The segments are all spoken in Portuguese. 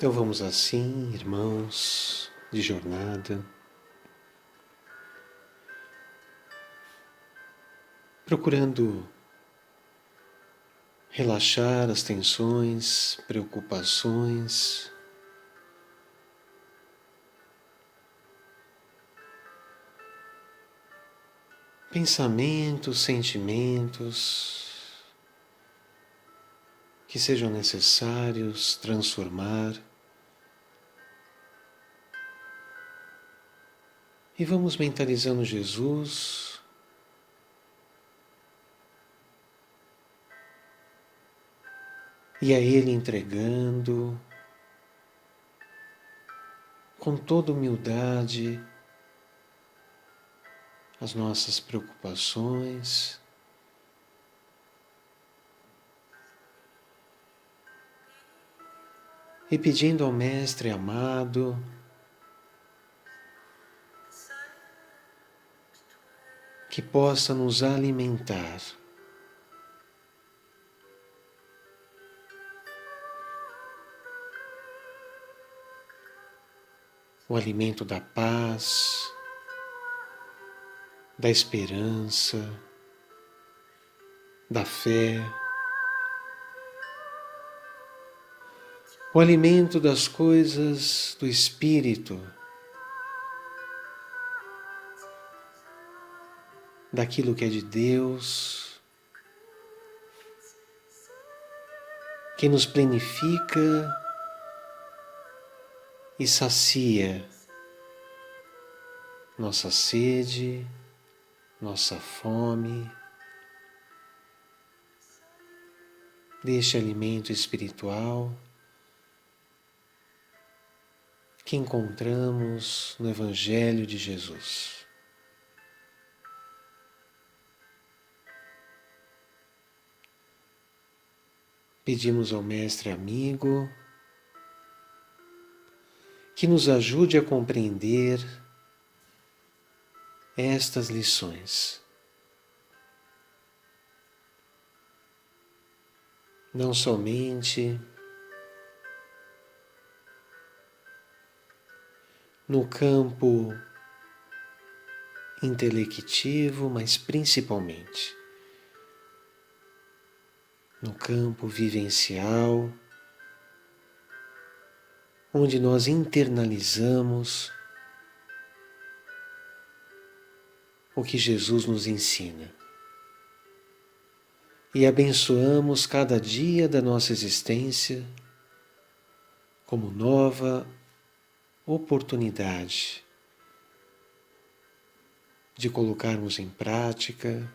Então vamos assim, irmãos de jornada, procurando relaxar as tensões, preocupações, pensamentos, sentimentos que sejam necessários transformar. E vamos mentalizando Jesus, e a Ele entregando com toda humildade as nossas preocupações, e pedindo ao Mestre amado que possa nos alimentar. O alimento da paz, da esperança, da fé, o alimento das coisas do Espírito, daquilo que é de Deus, que nos plenifica e sacia nossa sede, nossa fome, deste alimento espiritual que encontramos no Evangelho de Jesus. Pedimos ao Mestre amigo que nos ajude a compreender estas lições. Não somente no campo intelectivo, mas principalmente no campo vivencial, onde nós internalizamos o que Jesus nos ensina e abençoamos cada dia da nossa existência como nova oportunidade de colocarmos em prática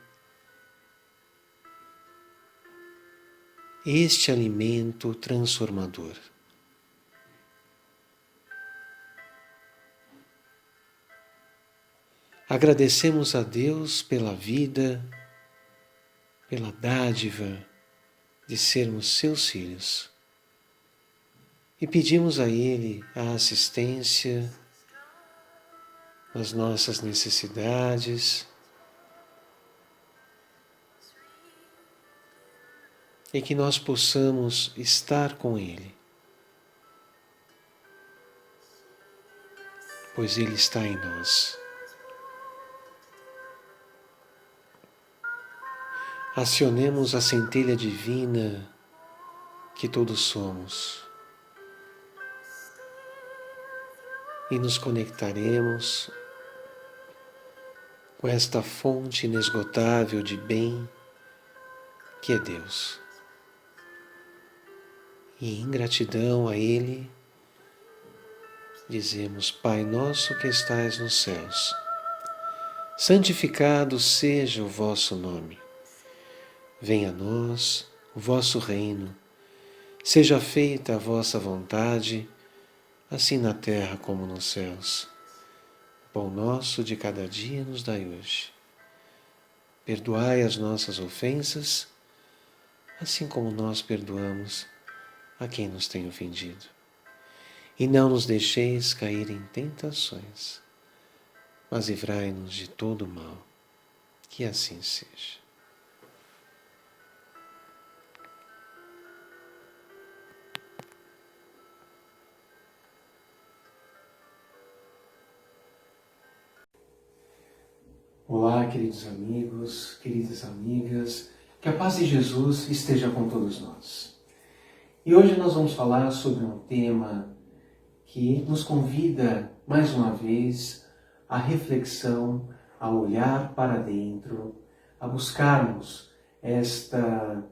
este alimento transformador. Agradecemos a Deus pela vida, pela dádiva de sermos seus filhos e pedimos a Ele a assistência nas nossas necessidades e que nós possamos estar com Ele, pois Ele está em nós. Acionemos a centelha divina que todos somos e nos conectaremos com esta fonte inesgotável de bem que é Deus. E em gratidão a Ele, dizemos: Pai nosso que estais nos céus, santificado seja o vosso nome. Venha a nós o vosso reino, seja feita a vossa vontade, assim na terra como nos céus. O pão nosso de cada dia nos dai hoje. Perdoai as nossas ofensas, assim como nós perdoamos a quem nos tem ofendido. E não nos deixeis cair em tentações, mas livrai-nos de todo o mal. Que assim seja. Olá, queridos amigos, queridas amigas, que a paz de Jesus esteja com todos nós. E hoje nós vamos falar sobre um tema que nos convida, mais uma vez, à reflexão, a olhar para dentro, a buscarmos esta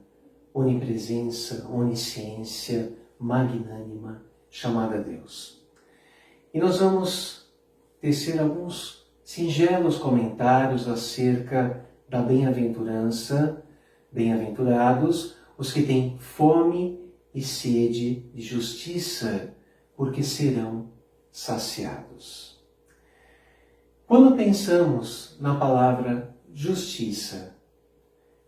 onipresença, onisciência magnânima chamada Deus. E nós vamos tecer alguns singelos comentários acerca da bem-aventurança, bem-aventurados os que têm fome e sede de justiça, porque serão saciados. Quando pensamos na palavra justiça,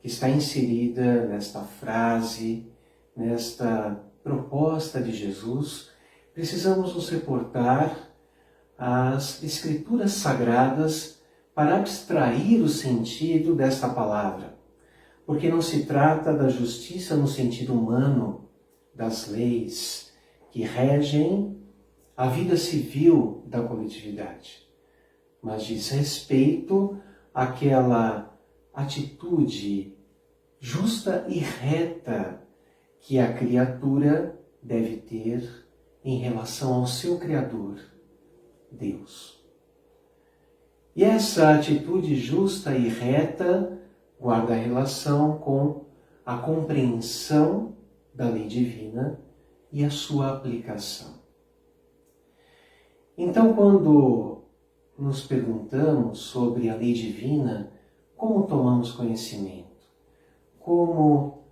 que está inserida nesta frase, nesta proposta de Jesus, precisamos nos reportar às Escrituras Sagradas para abstrair o sentido desta palavra, porque não se trata da justiça no sentido humano, das leis que regem a vida civil da coletividade, mas diz respeito àquela atitude justa e reta que a criatura deve ter em relação ao seu Criador, Deus. E essa atitude justa e reta guarda relação com a compreensão da lei divina e a sua aplicação. Então, quando nos perguntamos sobre a lei divina, como tomamos conhecimento? Como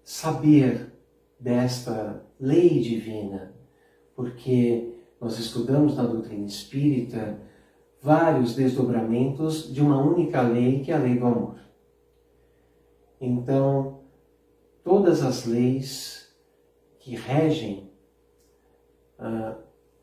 saber desta lei divina? Porque nós estudamos na doutrina espírita vários desdobramentos de uma única lei, que é a lei do amor. Então, todas as leis que regem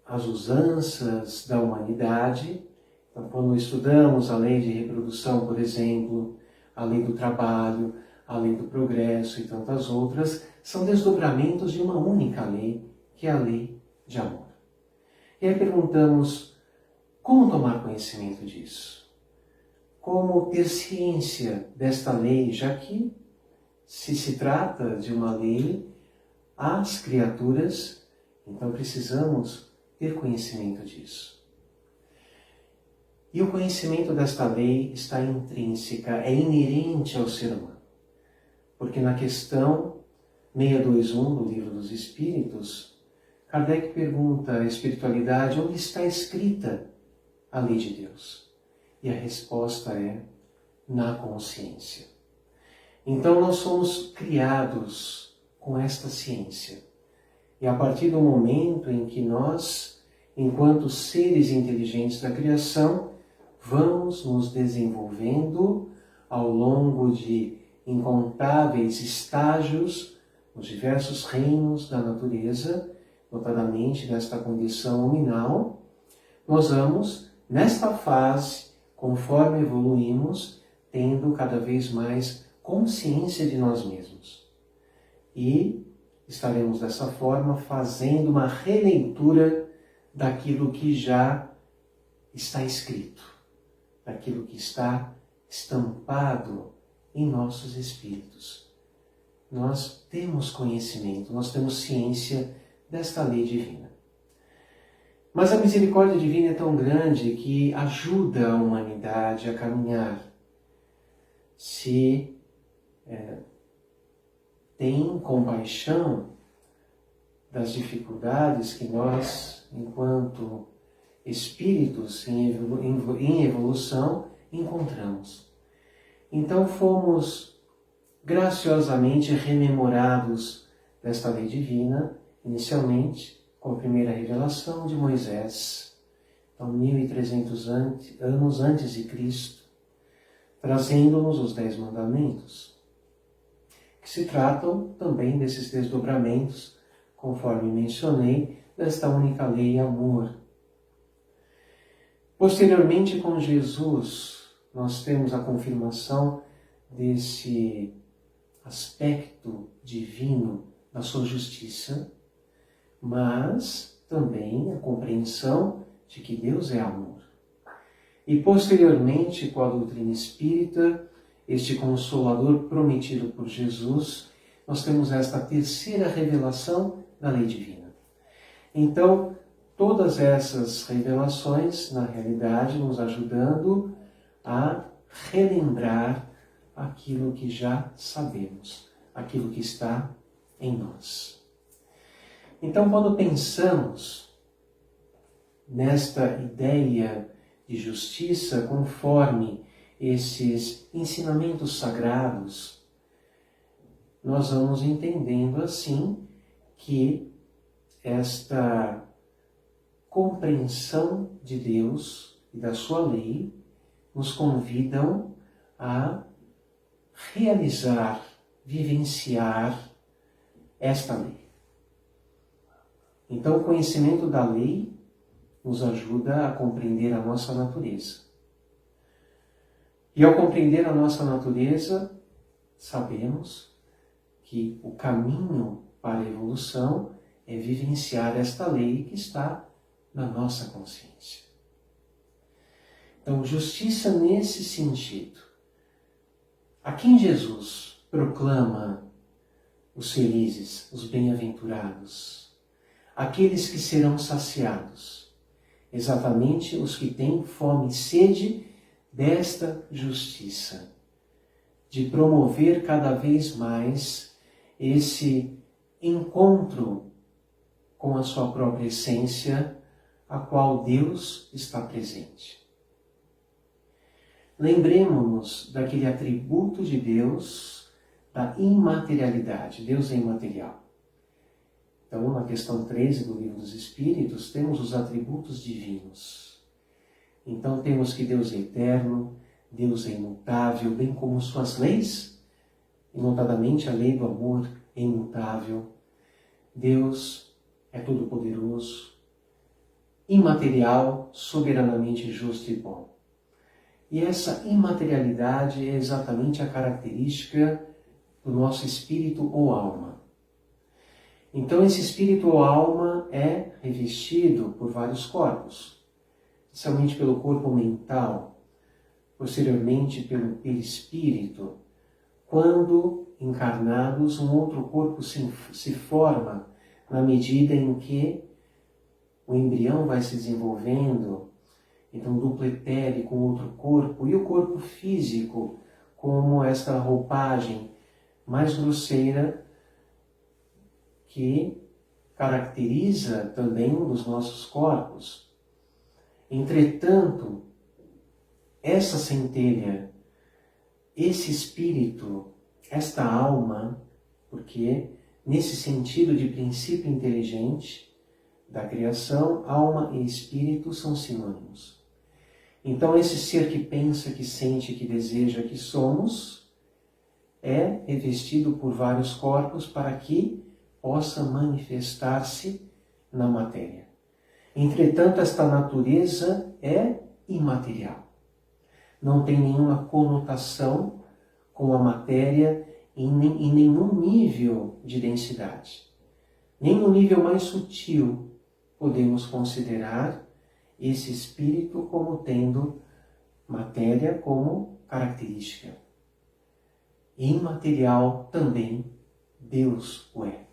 as usanças da humanidade, então, quando estudamos a lei de reprodução, por exemplo, a lei do trabalho, a lei do progresso e tantas outras, são desdobramentos de uma única lei, que é a lei de amor. E aí perguntamos, como tomar conhecimento disso? Como ter ciência desta lei, já que, se trata de uma lei às criaturas, então precisamos ter conhecimento disso. E o conhecimento desta lei está intrínseca, é inerente ao ser humano. Porque na questão 621 do Livro dos Espíritos, Kardec pergunta à espiritualidade onde está escrita a lei de Deus. E a resposta é na consciência. Então nós somos criados com esta ciência. E a partir do momento em que nós, enquanto seres inteligentes da criação, vamos nos desenvolvendo ao longo de incontáveis estágios nos diversos reinos da natureza, notadamente desta condição nominal, nós vamos, nesta fase, conforme evoluímos, tendo cada vez mais consciência de nós mesmos. E estaremos dessa forma fazendo uma releitura daquilo que já está escrito, daquilo que está estampado em nossos espíritos. Nós temos conhecimento, nós temos ciência desta lei divina. Mas a misericórdia divina é tão grande que ajuda a humanidade a caminhar. Se tem compaixão das dificuldades que nós, enquanto espíritos em evolução, encontramos. Então fomos graciosamente rememorados desta lei divina, inicialmente com a primeira revelação de Moisés, então 1300 anos antes de Cristo, trazendo-nos os 10 mandamentos, que se tratam também desses desdobramentos, conforme mencionei, desta única lei, amor. Posteriormente, com Jesus, nós temos a confirmação desse aspecto divino da sua justiça, mas também a compreensão de que Deus é amor. E posteriormente, com a doutrina espírita, este Consolador prometido por Jesus, nós temos esta terceira revelação da lei divina. Então, todas essas revelações, na realidade, nos ajudando a relembrar aquilo que já sabemos, aquilo que está em nós. Então, quando pensamos nesta ideia de justiça conforme esses ensinamentos sagrados, nós vamos entendendo assim que esta compreensão de Deus e da sua lei nos convidam a realizar, vivenciar esta lei. Então, o conhecimento da lei nos ajuda a compreender a nossa natureza. E ao compreender a nossa natureza, sabemos que o caminho para a evolução é vivenciar esta lei que está na nossa consciência. Então, justiça nesse sentido. A quem Jesus proclama os felizes, os bem-aventurados, aqueles que serão saciados, exatamente os que têm fome e sede desta justiça, de promover cada vez mais esse encontro com a sua própria essência, a qual Deus está presente. Lembremos-nos daquele atributo de Deus, da imaterialidade. Deus é imaterial. Então, na questão 13 do Livro dos Espíritos, temos os atributos divinos. Então, temos que Deus é eterno, Deus é imutável, bem como suas leis, e notadamente a lei do amor é imutável. Deus é todo-poderoso, imaterial, soberanamente justo e bom. E essa imaterialidade é exatamente a característica do nosso espírito ou alma. Então, esse espírito ou alma é revestido por vários corpos, inicialmente pelo corpo mental, posteriormente pelo perispírito. Quando encarnados, um outro corpo se forma na medida em que o embrião vai se desenvolvendo, então duplo etéreo com outro corpo, e o corpo físico como esta roupagem mais grosseira que caracteriza também um dos nossos corpos. Entretanto, essa centelha, esse espírito, esta alma, porque nesse sentido de princípio inteligente da criação, alma e espírito são sinônimos. Então, esse ser que pensa, que sente, que deseja, que somos, é revestido por vários corpos para que possa manifestar-se na matéria. Entretanto, esta natureza é imaterial. Não tem nenhuma conotação com a matéria em nenhum nível de densidade. Nem no nível mais sutil podemos considerar esse espírito como tendo matéria como característica. Imaterial também Deus o é.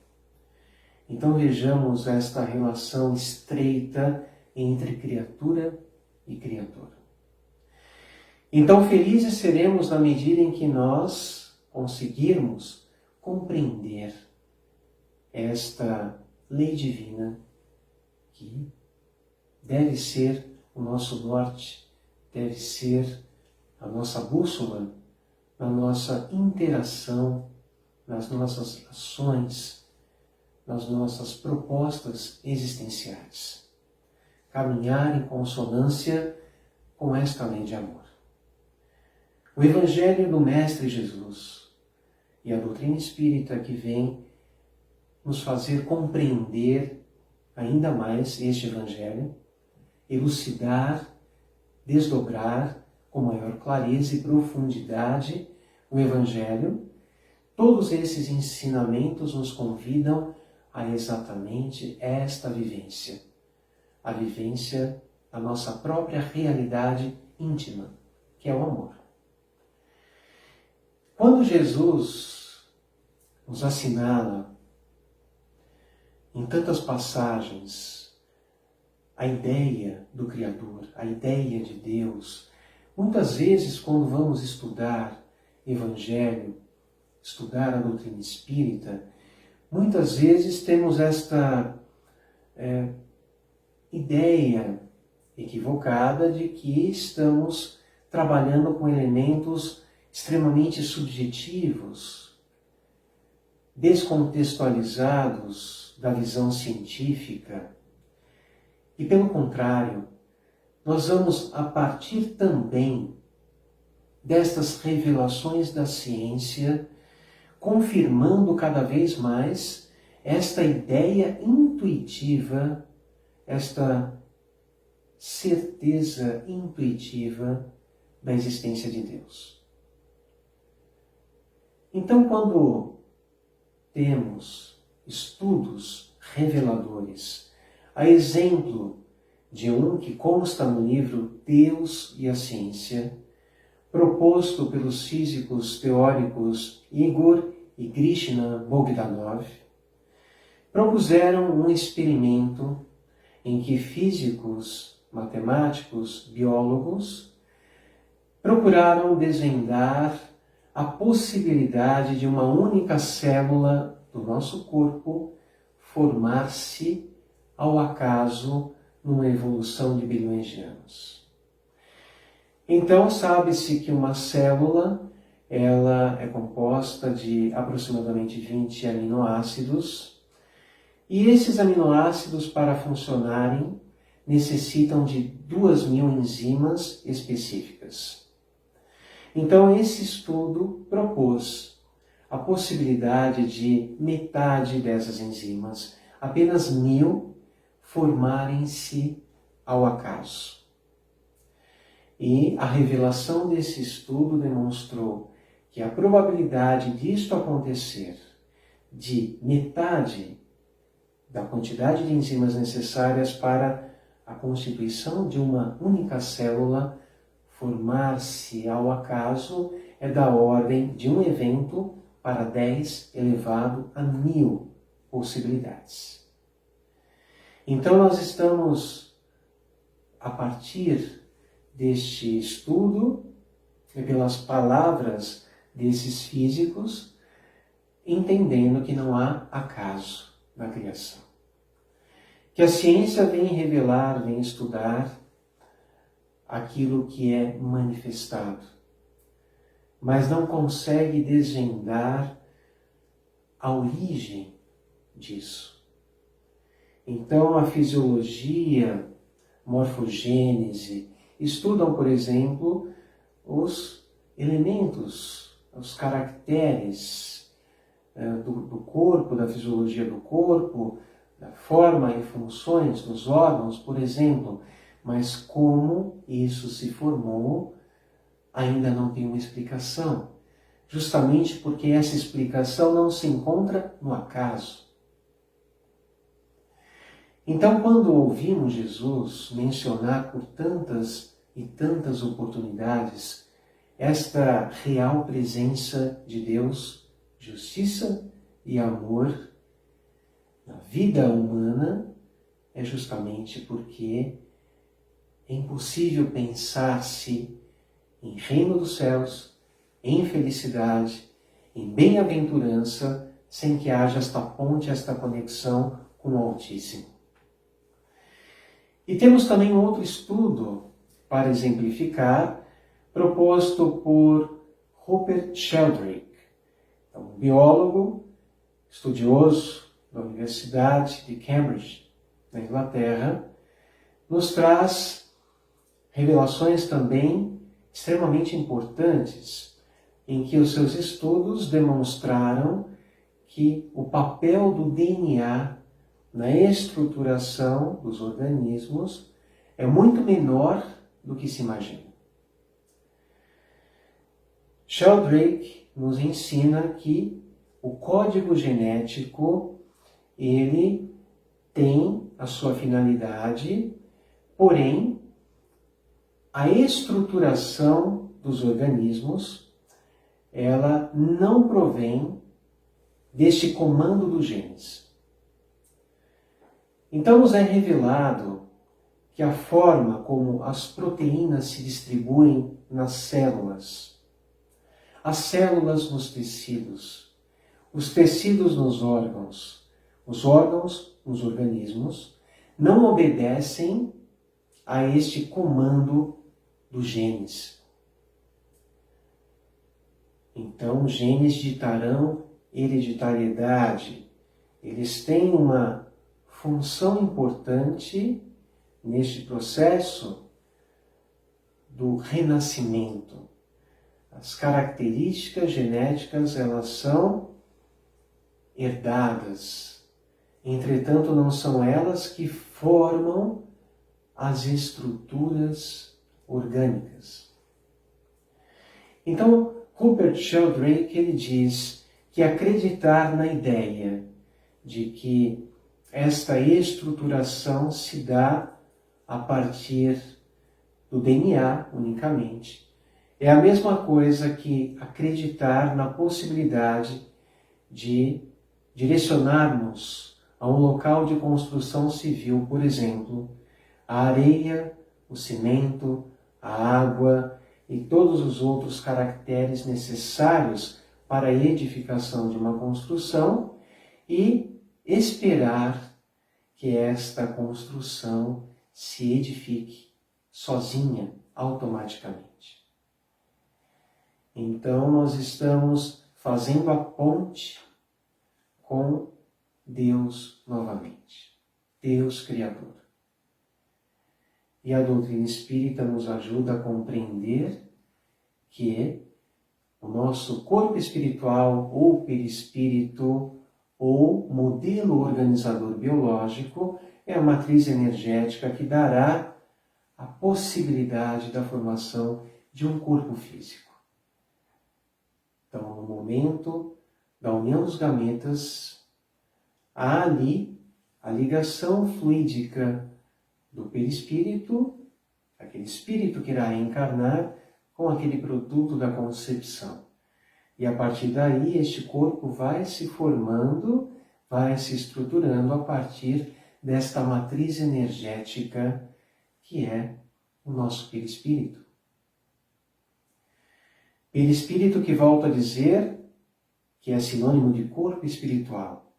Então vejamos esta relação estreita entre criatura e criador. Então felizes seremos na medida em que nós conseguirmos compreender esta lei divina que deve ser o nosso norte, deve ser a nossa bússola na nossa interação, nas nossas ações, nas nossas propostas existenciais. Caminhar em consonância com esta lei de amor. O Evangelho do Mestre Jesus e a doutrina espírita que vem nos fazer compreender ainda mais este Evangelho, elucidar, desdobrar com maior clareza e profundidade o Evangelho. Todos esses ensinamentos nos convidam a exatamente esta vivência, a vivência da nossa própria realidade íntima, que é o amor. Quando Jesus nos assinala em tantas passagens a ideia do Criador, a ideia de Deus, muitas vezes quando vamos estudar Evangelho, estudar a doutrina espírita, muitas vezes temos esta ideia equivocada de que estamos trabalhando com elementos extremamente subjetivos, descontextualizados da visão científica. E pelo contrário, nós vamos, a partir também destas revelações da ciência, confirmando cada vez mais esta ideia intuitiva, esta certeza intuitiva da existência de Deus. Então, quando temos estudos reveladores, a exemplo de um que consta no livro Deus e a Ciência, proposto pelos físicos teóricos Igor e Krishna Bogdanov, propuseram um experimento em que físicos, matemáticos, biólogos procuraram desvendar a possibilidade de uma única célula do nosso corpo formar-se ao acaso numa evolução de bilhões de anos. Então, sabe-se que uma célula ela é composta de aproximadamente 20 aminoácidos, e esses aminoácidos, para funcionarem, necessitam de 2.000 enzimas específicas. Então, esse estudo propôs a possibilidade de metade dessas enzimas, apenas 1.000, formarem-se ao acaso. E a revelação desse estudo demonstrou que a probabilidade disto acontecer, de metade da quantidade de enzimas necessárias para a constituição de uma única célula formar-se ao acaso, é da ordem de um evento para 10 elevado a 1.000 possibilidades. Então nós estamos, a partir deste estudo, e pelas palavras desses físicos, entendendo que não há acaso na criação. Que a ciência vem revelar, vem estudar aquilo que é manifestado, mas não consegue desvendar a origem disso. Então a fisiologia, morfogênese, estudam, por exemplo, os elementos, os caracteres do corpo, da fisiologia do corpo, da forma e funções dos órgãos, por exemplo, mas como isso se formou ainda não tem uma explicação, justamente porque essa explicação não se encontra no acaso. Então, quando ouvimos Jesus mencionar por tantas e tantas oportunidades esta real presença de Deus, justiça e amor na vida humana, é justamente porque é impossível pensar-se em reino dos céus, em felicidade, em bem-aventurança, sem que haja esta ponte, esta conexão com o Altíssimo. E temos também outro estudo para exemplificar, proposto por Rupert Sheldrake, um biólogo, estudioso da Universidade de Cambridge, na Inglaterra, nos traz revelações também extremamente importantes, em que os seus estudos demonstraram que o papel do DNA na estruturação dos organismos é muito menor do que se imagina. Sheldrake nos ensina que o código genético, ele tem a sua finalidade, porém, a estruturação dos organismos, ela não provém deste comando dos genes. Então nos é revelado que a forma como as proteínas se distribuem nas células, as células nos tecidos, os tecidos nos órgãos, os órgãos nos organismos, não obedecem a este comando dos genes. Então, os genes ditarão hereditariedade. Eles têm uma função importante neste processo do renascimento. As características genéticas, elas são herdadas. Entretanto, não são elas que formam as estruturas orgânicas. Então, Rupert Sheldrake, ele diz que acreditar na ideia de que esta estruturação se dá a partir do DNA unicamente é a mesma coisa que acreditar na possibilidade de direcionarmos a um local de construção civil, por exemplo, a areia, o cimento, a água e todos os outros caracteres necessários para a edificação de uma construção e esperar que esta construção se edifique sozinha, automaticamente. Então, nós estamos fazendo a ponte com Deus novamente, Deus Criador. E a doutrina espírita nos ajuda a compreender que o nosso corpo espiritual ou perispírito ou modelo organizador biológico é a matriz energética que dará a possibilidade da formação de um corpo físico. Então, no momento da união dos gametas, há ali a ligação fluídica do perispírito, aquele espírito que irá reencarnar, com aquele produto da concepção. E a partir daí, este corpo vai se formando, vai se estruturando a partir desta matriz energética que é o nosso perispírito. Perispírito que volto a dizer que é sinônimo de corpo espiritual.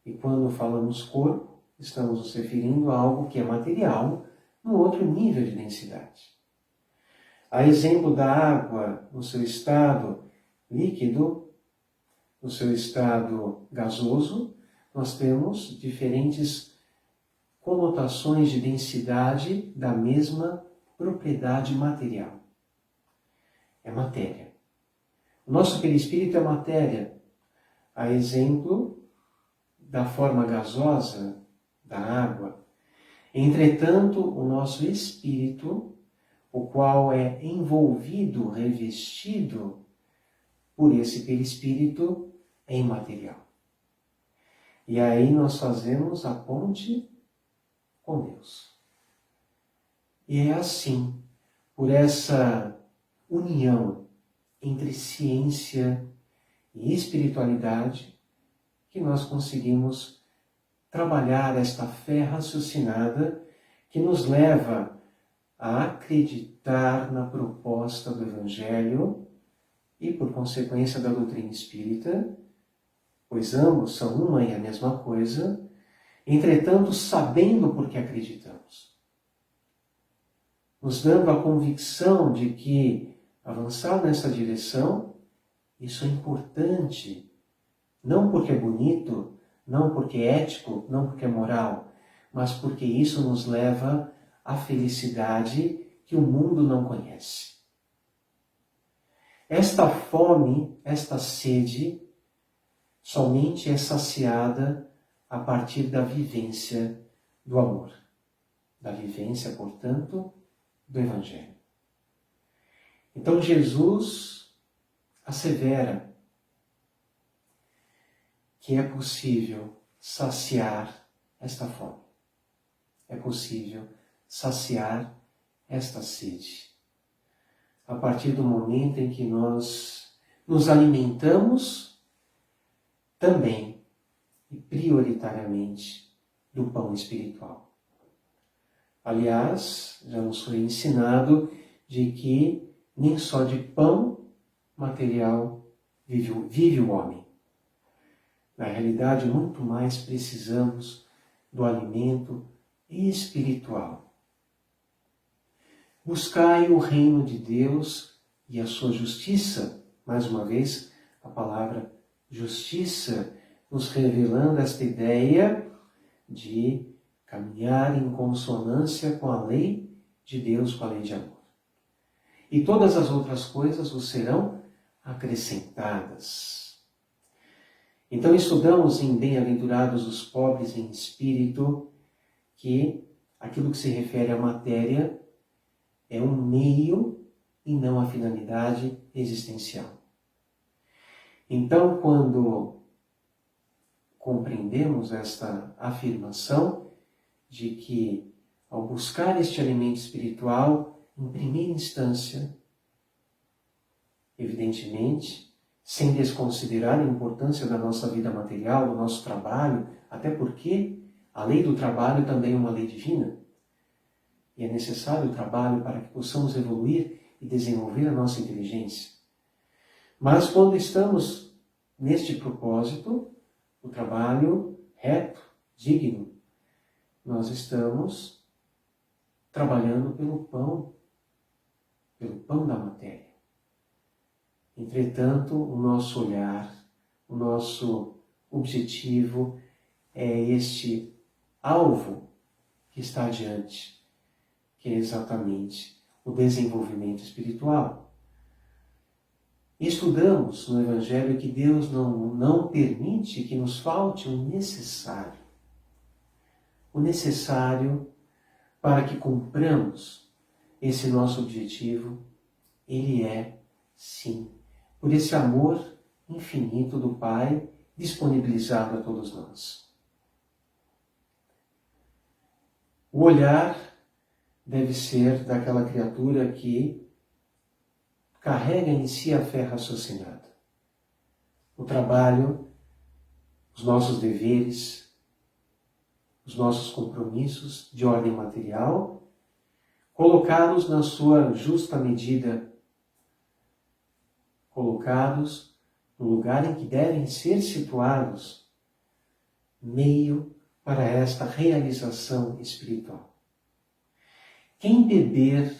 E quando falamos corpo, estamos nos referindo a algo que é material, num outro nível de densidade. A exemplo da água no seu estado líquido, no seu estado gasoso, nós temos diferentes conotações de densidade da mesma propriedade material. É matéria. O nosso perispírito é matéria. A exemplo da forma gasosa da água. Entretanto, o nosso espírito, o qual é envolvido, revestido por esse perispírito, é imaterial. E aí nós fazemos a ponte com Deus. E é assim, por essa união entre ciência e espiritualidade, que nós conseguimos trabalhar esta fé raciocinada que nos leva a acreditar na proposta do Evangelho e, por consequência, da doutrina espírita, pois ambos são uma e a mesma coisa, entretanto, sabendo por que acreditamos. Nos dando a convicção de que avançar nessa direção, isso é importante, não porque é bonito, não porque é ético, não porque é moral, mas porque isso nos leva à felicidade que o mundo não conhece. Esta fome, esta sede, somente é saciada a partir da vivência do amor, da vivência, portanto, do Evangelho. Então Jesus assevera que é possível saciar esta fome. É possível saciar esta sede. A partir do momento em que nós nos alimentamos também e prioritariamente do pão espiritual. Aliás, já nos foi ensinado de que nem só de pão material vive o homem. Na realidade, muito mais precisamos do alimento espiritual. Buscai o reino de Deus e a sua justiça. Mais uma vez, a palavra justiça nos revelando esta ideia de caminhar em consonância com a lei de Deus, com a lei de amor. E todas as outras coisas vos serão acrescentadas. Então estudamos em Bem-aventurados os pobres em espírito que aquilo que se refere à matéria é um meio e não a finalidade existencial. Então, quando compreendemos esta afirmação de que, ao buscar este alimento espiritual, em primeira instância, evidentemente, sem desconsiderar a importância da nossa vida material, do nosso trabalho, até porque a lei do trabalho também é uma lei divina, e é necessário o trabalho para que possamos evoluir e desenvolver a nossa inteligência. Mas quando estamos neste propósito, o trabalho reto, digno, nós estamos trabalhando pelo pão da matéria. Entretanto, o nosso olhar, o nosso objetivo é este alvo que está adiante, que é exatamente o desenvolvimento espiritual. Estudamos no Evangelho que Deus não permite que nos falte o necessário. O necessário para que cumpramos esse nosso objetivo, ele é, sim, por esse amor infinito do Pai disponibilizado a todos nós. O olhar deve ser daquela criatura que carrega em si a fé raciocinada. O trabalho, os nossos deveres, os nossos compromissos de ordem material, colocados na sua justa medida, colocados no lugar em que devem ser situados, meio para esta realização espiritual. Quem beber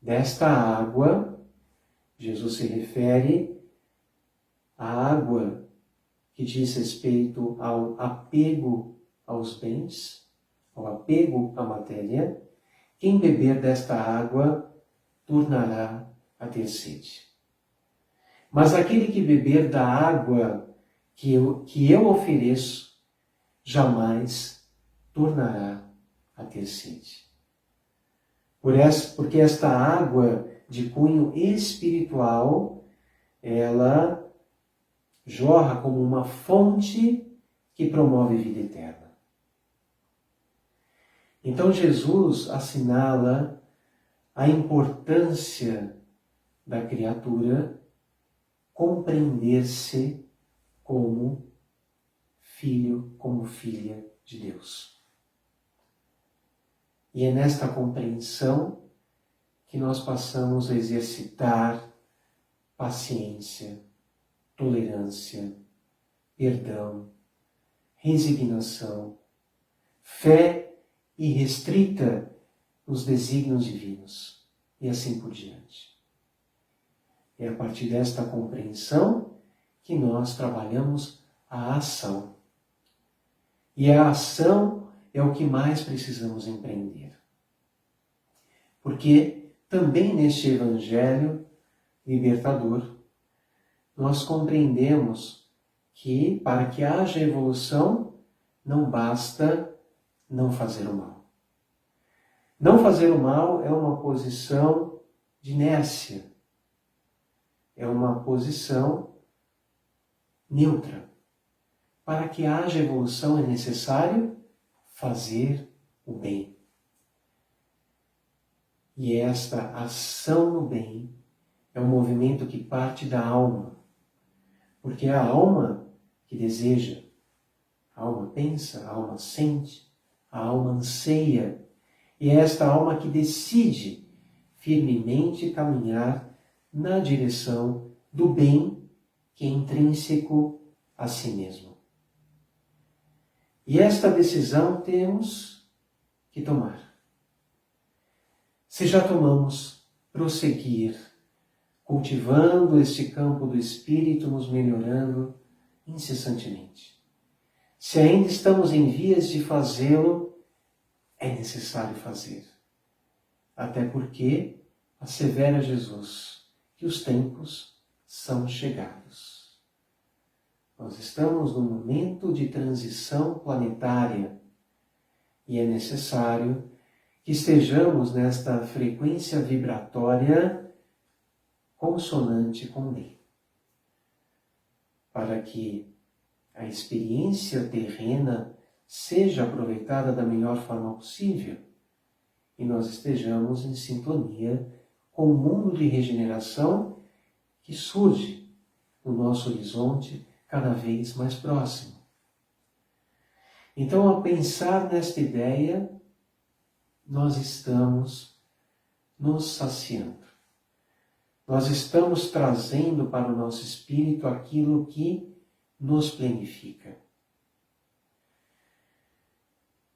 desta água, Jesus se refere à água que diz respeito ao apego aos bens, ao apego à matéria. Quem beber desta água tornará a ter sede. Mas aquele que beber da água que eu ofereço, jamais tornará a ter sede. Porque esta água de cunho espiritual, ela jorra como uma fonte que promove vida eterna. Então Jesus assinala a importância da criatura compreender-se como filho, como filha de Deus. E é nesta compreensão que nós passamos a exercitar paciência, tolerância, perdão, resignação, fé irrestrita nos desígnios divinos e assim por diante. É a partir desta compreensão que nós trabalhamos a ação. E a ação é o que mais precisamos empreender. Porque também neste Evangelho libertador, nós compreendemos que para que haja evolução, não basta não fazer o mal. Não fazer o mal é uma posição de inércia, é uma posição neutra. Para que haja evolução é necessário fazer o bem. E esta ação no bem é um movimento que parte da alma, porque é a alma que deseja, a alma pensa, a alma sente, a alma anseia, e é esta alma que decide firmemente caminhar na direção do bem que é intrínseco a si mesmo. E esta decisão temos que tomar. Se já tomamos, prosseguir, cultivando este campo do Espírito, nos melhorando incessantemente. Se ainda estamos em vias de fazê-lo, é necessário fazer. Até porque assevera Jesus que os tempos são chegados. Nós estamos num momento de transição planetária e é necessário que estejamos nesta frequência vibratória consonante com o bem, para que a experiência terrena seja aproveitada da melhor forma possível e nós estejamos em sintonia com o mundo de regeneração que surge no nosso horizonte cada vez mais próximo. Então, ao pensar nesta ideia, nós estamos nos saciando. Nós estamos trazendo para o nosso espírito aquilo que nos plenifica.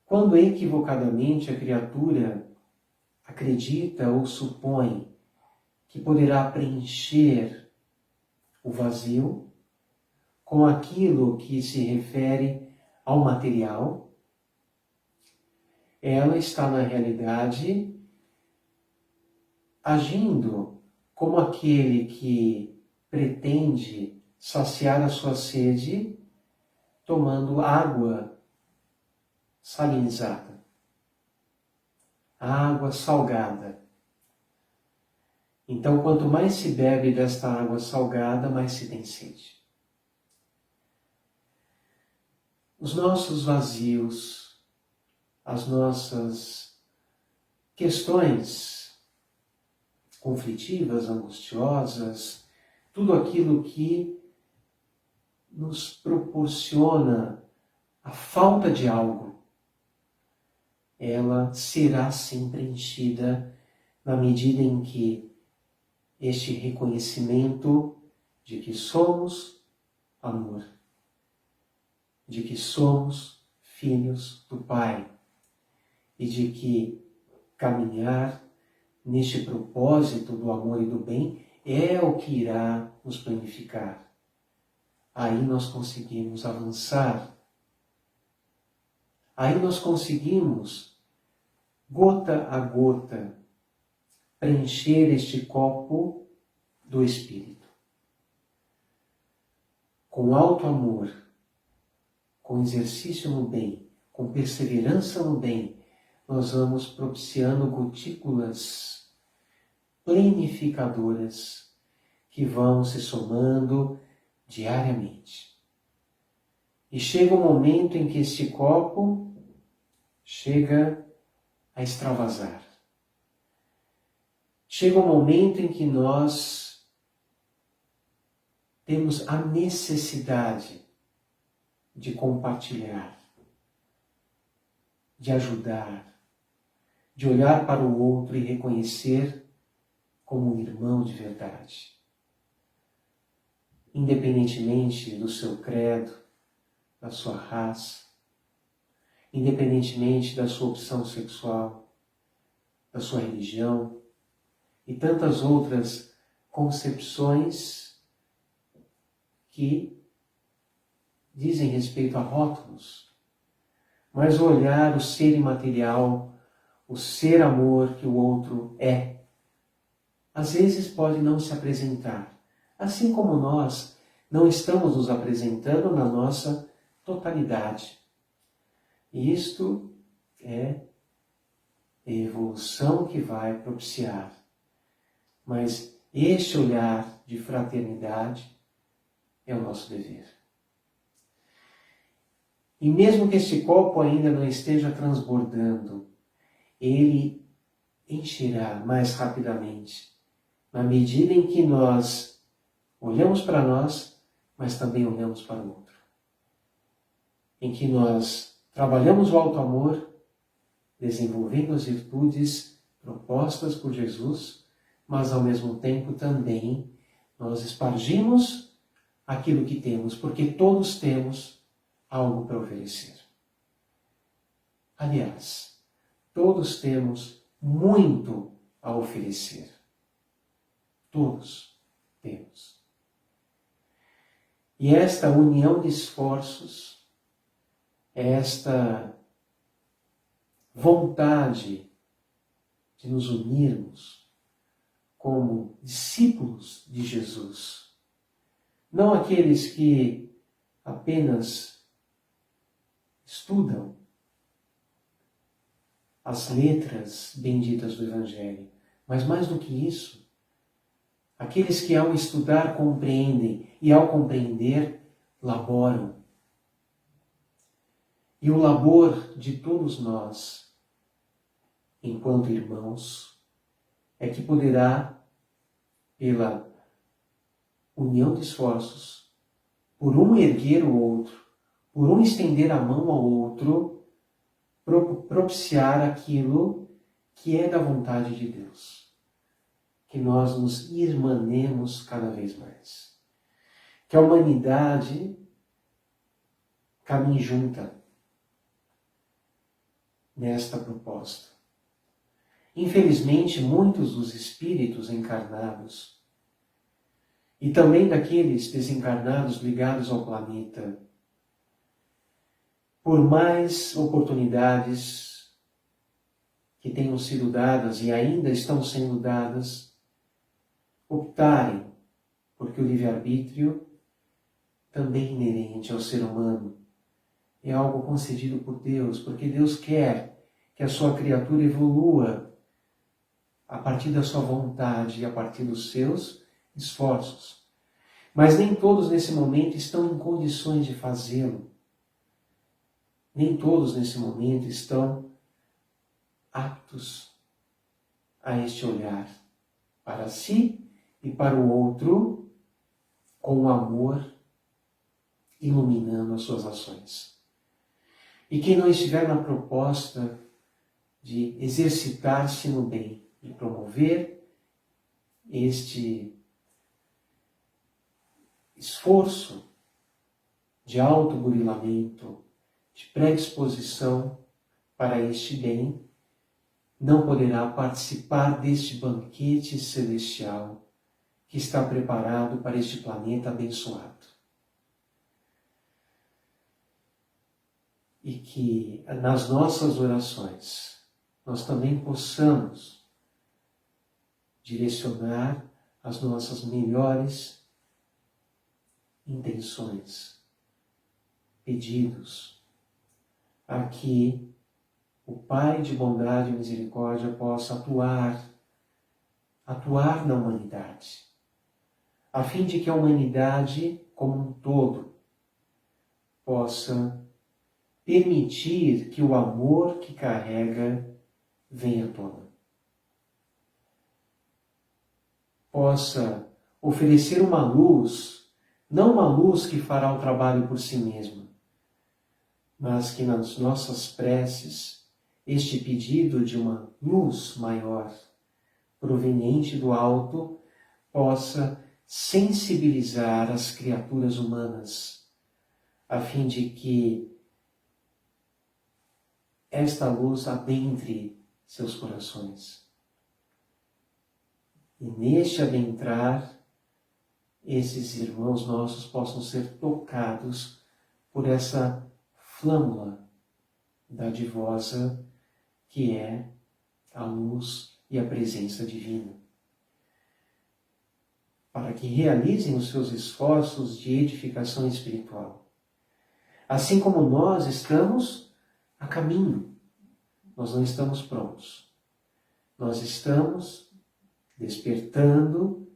Quando equivocadamente a criatura acredita ou supõe que poderá preencher o vazio com aquilo que se refere ao material, ela está na realidade agindo como aquele que pretende saciar a sua sede tomando água salinizada, água salgada. Então, quanto mais se bebe desta água salgada, mais se tem sede. Os nossos vazios, as nossas questões conflitivas, angustiosas, tudo aquilo que nos proporciona a falta de algo, ela será sim preenchida na medida em que este reconhecimento de que somos amor, de que somos filhos do Pai e de que caminhar neste propósito do amor e do bem é o que irá nos planificar. Aí nós conseguimos avançar. Aí nós conseguimos, gota a gota, preencher este copo do Espírito. Com alto amor, com exercício no bem, com perseverança no bem, nós vamos propiciando gotículas plenificadoras que vão se somando diariamente. E chega um momento em que este copo chega a extravasar. Chega um momento em que nós temos a necessidade de compartilhar, de ajudar, de olhar para o outro e reconhecer como um irmão de verdade. Independentemente do seu credo, da sua raça, independentemente da sua opção sexual, da sua religião e tantas outras concepções que dizem respeito a rótulos, mas olhar o ser imaterial, o ser amor que o outro é, às vezes pode não se apresentar, assim como nós não estamos nos apresentando na nossa totalidade. E isto é a evolução que vai propiciar. Mas este olhar de fraternidade é o nosso dever. E mesmo que este copo ainda não esteja transbordando, ele encherá mais rapidamente, na medida em que nós olhamos para nós, mas também olhamos para o outro. Em que nós trabalhamos o alto amor, desenvolvendo as virtudes propostas por Jesus, mas ao mesmo tempo também nós espargimos aquilo que temos, porque todos temos algo para oferecer. Aliás, todos temos muito a oferecer. Todos temos. E esta união de esforços, esta vontade de nos unirmos como discípulos de Jesus, não aqueles que apenas estudam as letras benditas do Evangelho, mas mais do que isso, aqueles que ao estudar compreendem e ao compreender laboram. E o labor de todos nós, enquanto irmãos, é que poderá, pela união de esforços, por um erguer o outro, por um estender a mão ao outro, propiciar aquilo que é da vontade de Deus. Que nós nos irmanemos cada vez mais. Que a humanidade caminhe junta nesta proposta. Infelizmente, muitos dos espíritos encarnados e também daqueles desencarnados ligados ao planeta, por mais oportunidades que tenham sido dadas e ainda estão sendo dadas, optarem porque o livre-arbítrio, também inerente ao ser humano, é algo concedido por Deus, porque Deus quer que a sua criatura evolua a partir da sua vontade e a partir dos seus esforços. Mas nem todos nesse momento estão em condições de fazê-lo. Nem todos nesse momento estão aptos a este olhar para si e para o outro com o amor iluminando as suas ações. E quem não estiver na proposta de exercitar-se no bem, de promover este esforço de autoburilamento, de predisposição para este bem, não poderá participar deste banquete celestial que está preparado para este planeta abençoado. E que nas nossas orações nós também possamos direcionar as nossas melhores intenções, pedidos, a que o Pai de bondade e misericórdia possa atuar na humanidade, a fim de que a humanidade como um todo possa permitir que o amor que carrega venha à tona. Possa oferecer uma luz, não uma luz que fará o trabalho por si mesma, mas que nas nossas preces este pedido de uma luz maior, proveniente do alto, possa sensibilizar as criaturas humanas, a fim de que esta luz adentre seus corações. E neste adentrar, esses irmãos nossos possam ser tocados por essa flâmula dadivosa que é a luz e a presença divina, para que realizem os seus esforços de edificação espiritual. Assim como nós estamos a caminho, nós não estamos prontos. Nós estamos despertando,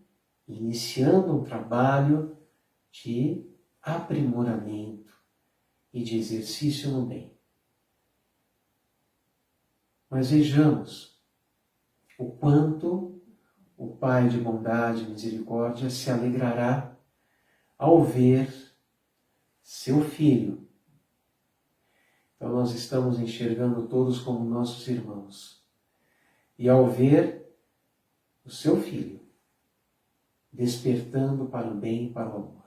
iniciando um trabalho de aprimoramento e de exercício no bem. Mas vejamos o quanto o Pai de bondade e misericórdia se alegrará ao ver seu Filho. Então nós estamos enxergando todos como nossos irmãos. E ao ver o seu Filho despertando para o bem e para o amor.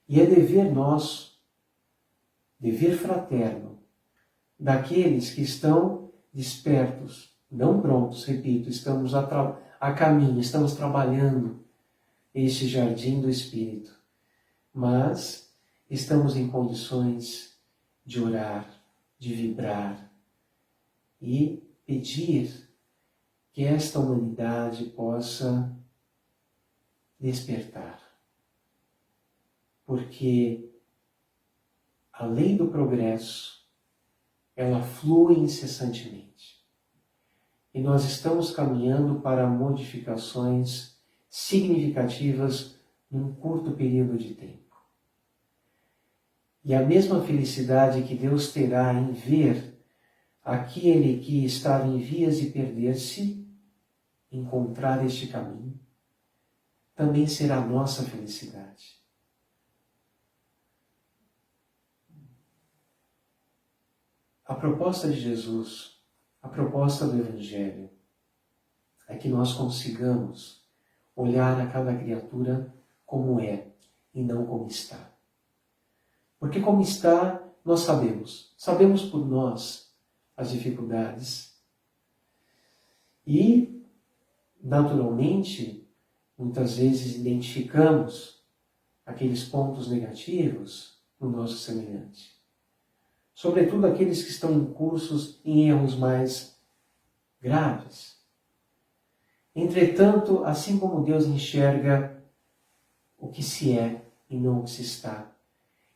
E é dever nosso, dever fraterno, daqueles que estão despertos, não prontos, repito, estamos a caminho, estamos trabalhando este jardim do Espírito, mas estamos em condições de orar, de vibrar e pedir que esta humanidade possa despertar. Porque a lei do progresso, ela flui incessantemente. E nós estamos caminhando para modificações significativas num curto período de tempo. E a mesma felicidade que Deus terá em ver aquele que estava em vias de perder-se, encontrar este caminho, também será a nossa felicidade. A proposta de Jesus, a proposta do Evangelho, é que nós consigamos olhar a cada criatura como é e não como está. Porque como está, nós sabemos por nós as dificuldades e, naturalmente, muitas vezes identificamos aqueles pontos negativos no nosso semelhante. Sobretudo aqueles que estão incursos em erros mais graves. Entretanto, assim como Deus enxerga o que se é e não o que se está,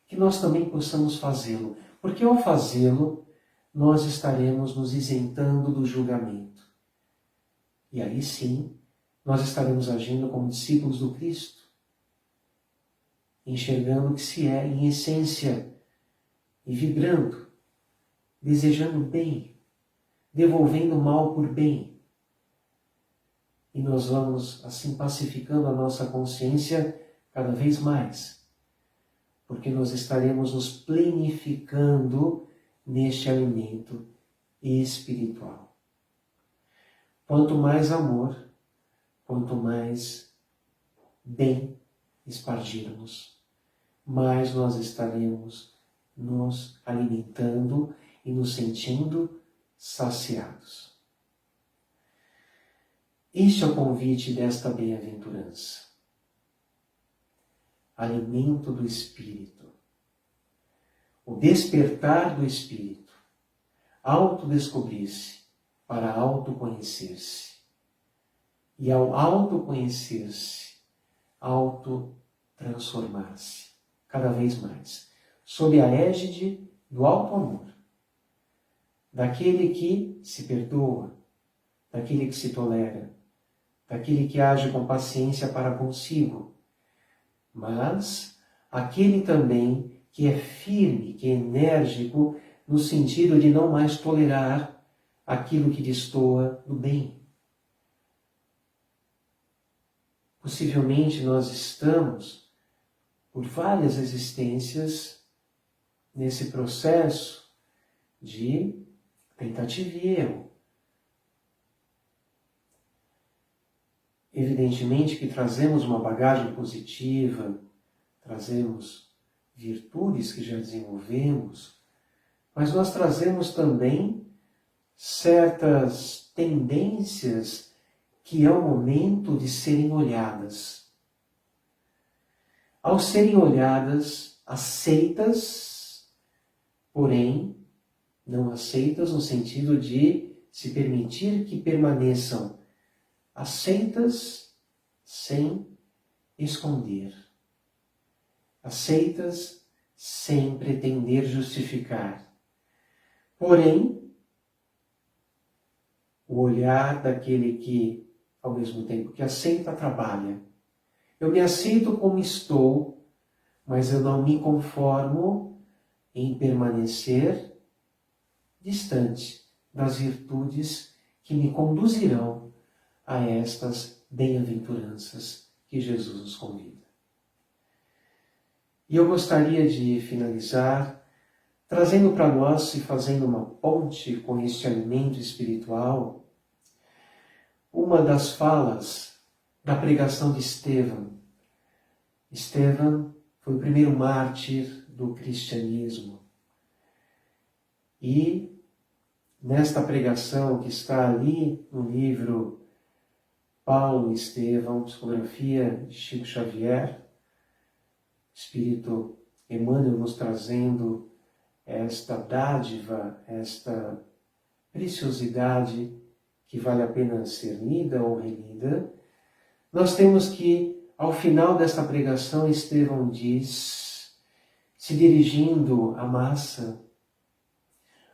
que nós também possamos fazê-lo, porque ao fazê-lo, nós estaremos nos isentando do julgamento. E aí sim, nós estaremos agindo como discípulos do Cristo, enxergando o que se é em essência e vibrando, desejando bem, devolvendo mal por bem. E nós vamos assim pacificando a nossa consciência cada vez mais, porque nós estaremos nos plenificando neste alimento espiritual. Quanto mais amor, quanto mais bem espargirmos, mais nós estaremos nos alimentando e nos sentindo saciados. Este é o convite desta bem-aventurança. Alimento do Espírito. O despertar do Espírito. Autodescobrir-se para autoconhecer-se. E ao autoconhecer-se, autotransformar-se cada vez mais. Sob a égide do alto amor. Daquele que se perdoa, daquele que se tolera, daquele que age com paciência para consigo, mas aquele também que é firme, que é enérgico, no sentido de não mais tolerar aquilo que destoa do bem. Possivelmente nós estamos, por várias existências, nesse processo de tentativa e erro. Evidentemente que trazemos uma bagagem positiva, trazemos virtudes que já desenvolvemos, mas nós trazemos também certas tendências que é o momento de serem olhadas. Ao serem olhadas, aceitas, porém, não aceitas no sentido de se permitir que permaneçam. Aceitas sem esconder. Aceitas sem pretender justificar. Porém, o olhar daquele que, ao mesmo tempo que aceita, trabalha. Eu me aceito como estou, mas eu não me conformo em permanecer distante das virtudes que me conduzirão a estas bem-aventuranças que Jesus nos convida. E eu gostaria de finalizar trazendo para nós e fazendo uma ponte com este alimento espiritual, uma das falas da pregação de Estevão. Estevão foi o primeiro mártir do cristianismo. E nesta pregação que está ali no livro Paulo e Estevão, psicografia de Chico Xavier, Espírito Emmanuel nos trazendo esta dádiva, esta preciosidade que vale a pena ser lida ou relida, nós temos que, ao final desta pregação, Estevão diz, se dirigindo à massa,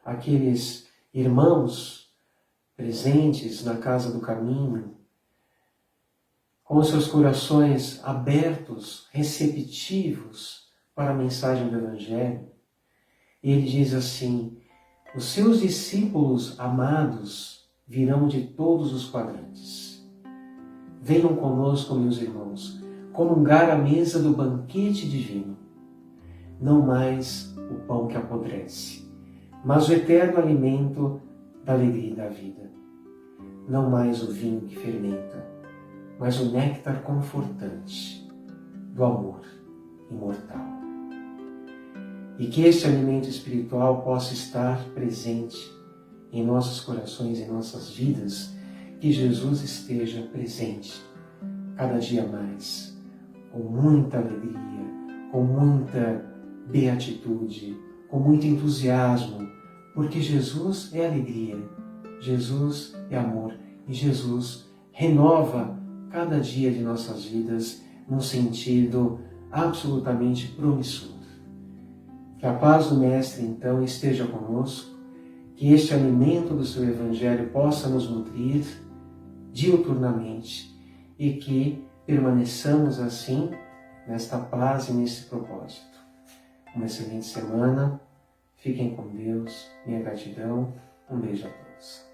aqueles irmãos presentes na casa do caminho, com os seus corações abertos, receptivos para a mensagem do Evangelho, ele diz assim: os seus discípulos amados virão de todos os quadrantes. Venham conosco, meus irmãos, comungar à mesa do banquete divino. Não mais o pão que apodrece, mas o eterno alimento da alegria e da vida. Não mais o vinho que fermenta, mas o néctar confortante do amor imortal. E que este alimento espiritual possa estar presente em nossos corações, em nossas vidas, que Jesus esteja presente cada dia mais, com muita alegria, com muita beatitude, com muito entusiasmo, porque Jesus é alegria, Jesus é amor e Jesus renova cada dia de nossas vidas num sentido absolutamente promissor. Que a paz do Mestre, então, esteja conosco, que este alimento do seu Evangelho possa nos nutrir diuturnamente e que permaneçamos assim nesta paz e nesse propósito. Uma excelente semana, fiquem com Deus, minha gratidão, um beijo a todos.